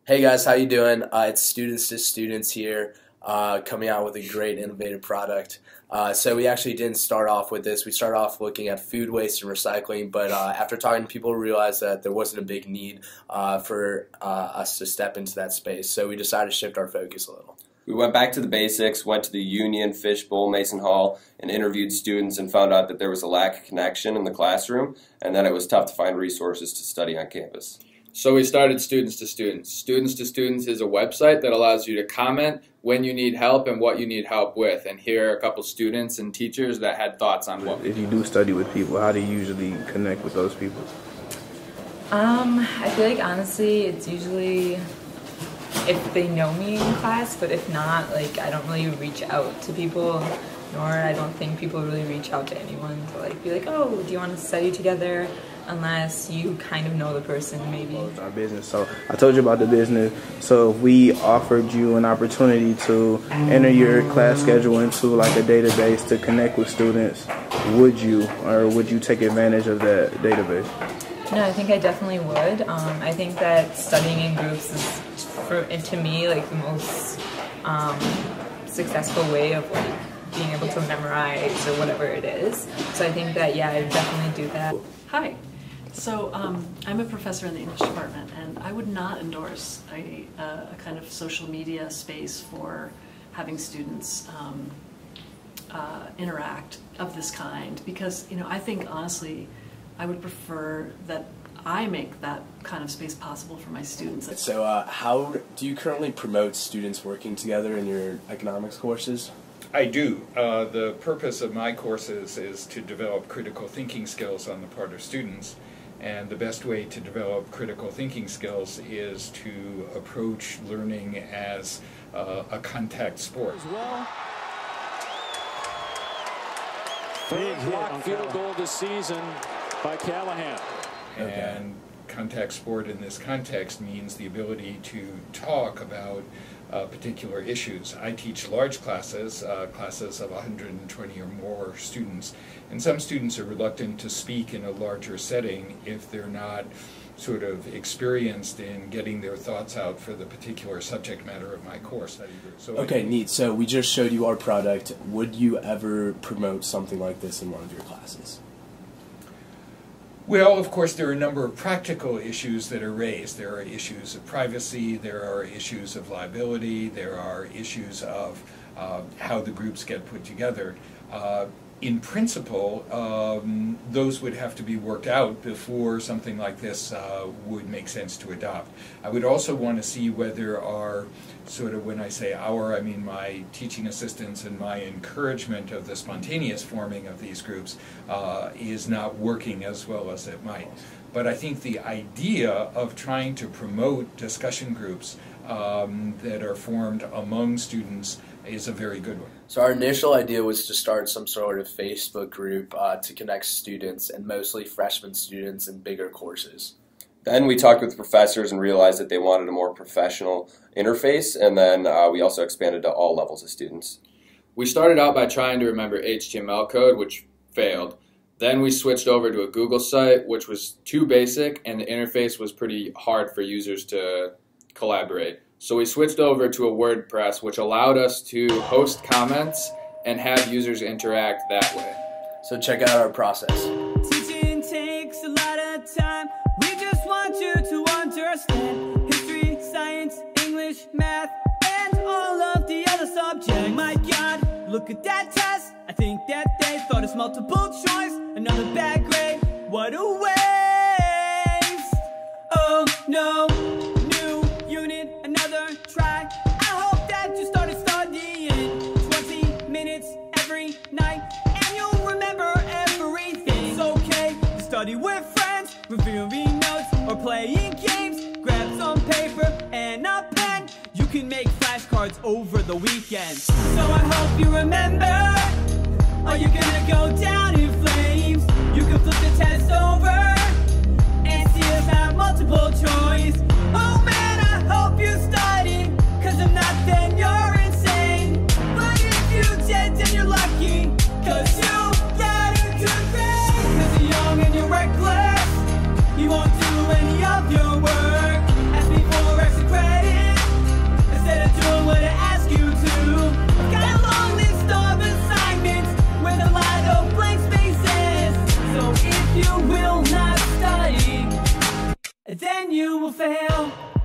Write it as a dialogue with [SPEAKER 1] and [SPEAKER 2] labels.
[SPEAKER 1] Hey guys, how you doing? It's Students to Students here, coming out with a great innovative product. So we actually didn't start off with this. We started off looking at food waste and recycling, but after talking to people, we realized that there wasn't a big need for us to step into that space. So we decided to shift our focus a little.
[SPEAKER 2] We went back to the basics, went to the Union, Fishbowl, Mason Hall, and interviewed students and found out that there was a lack of connection in the classroom and that it was tough to find resources to study on campus.
[SPEAKER 3] So we started Students to Students. Students to Students is a website that allows you to comment when you need help and what you need help with. And here are a couple students and teachers that had thoughts on what.
[SPEAKER 4] If you do study with people, how do you usually connect with those people?
[SPEAKER 5] I feel like honestly it's usually if they know me in class, but if not, like I don't really reach out to people, nor I don't think people really reach out to anyone to like be like, oh, do you want to study together? Unless you kind of know the person, maybe.
[SPEAKER 4] It's our business. So I told you about the business. So if we offered you an opportunity to enter your class schedule into like a database to connect with students, would you take advantage of that database?
[SPEAKER 5] No, I think I definitely would. I think that studying in groups is, to me, like the most successful way of like being able to memorize or whatever it is. So I think that, yeah, I would definitely do that.
[SPEAKER 6] Hi. So I'm a professor in the English department, and I would not endorse a kind of social media space for having students interact of this kind, because I think honestly I would prefer that I make that kind of space possible for my students.
[SPEAKER 1] So how do you currently promote students working together in your economics courses?
[SPEAKER 7] I do. The purpose of my courses is to develop critical thinking skills on the part of students, and the best way to develop critical thinking skills is to approach learning as a contact sport.
[SPEAKER 8] Big block field goal this season by Callahan.
[SPEAKER 7] And contact sport in this context means the ability to talk about particular issues. I teach large classes, classes of 120 or more students, and some students are reluctant to speak in a larger setting if they're not sort of experienced in getting their thoughts out for the particular subject matter of my course. So
[SPEAKER 1] Okay, neat. So we just showed you our product. Would you ever promote something like this in one of your classes?
[SPEAKER 7] Well, of course, there are a number of practical issues that are raised. There are issues of privacy, there are issues of liability, there are issues of how the groups get put together. In principle, those would have to be worked out before something like this would make sense to adopt. I would also want to see whether our, sort of when I say our, I mean my teaching assistants and my encouragement of the spontaneous forming of these groups is not working as well as it might. But I think the idea of trying to promote discussion groups that are formed among students is a very good one.
[SPEAKER 1] So our initial idea was to start some sort of Facebook group to connect students, and mostly freshman students in bigger courses.
[SPEAKER 2] Then we talked with professors and realized that they wanted a more professional interface, and then we also expanded to all levels of students.
[SPEAKER 3] We started out by trying to remember HTML code, which failed. Then we switched over to a Google site, which was too basic, and the interface was pretty hard for users to collaborate. So we switched over to a WordPress, which allowed us to host comments and have users interact that way.
[SPEAKER 1] So check out our process.
[SPEAKER 9] Teaching takes a lot of time. We just want you to understand history, science, English, math, and all of the other subjects. My God, look at that test. I think that they thought it's multiple choice. Another bad grade. What a waste. Oh no. Another try. I hope that you started studying 20 minutes every night and you'll remember everything. It's okay to study with friends, reviewing notes, or playing games. Grab some paper and a pen. You can make flashcards over the weekend. So I hope you remember, or you're gonna go down in flames. You can flip the test over and still have multiple choice. Oh man, I hope you study, cause if not then you're insane. But if you did then you're lucky, cause you got a good grade. Cause you're young and you're reckless, you won't do any of your work. Ask me for extra credit. you will fail.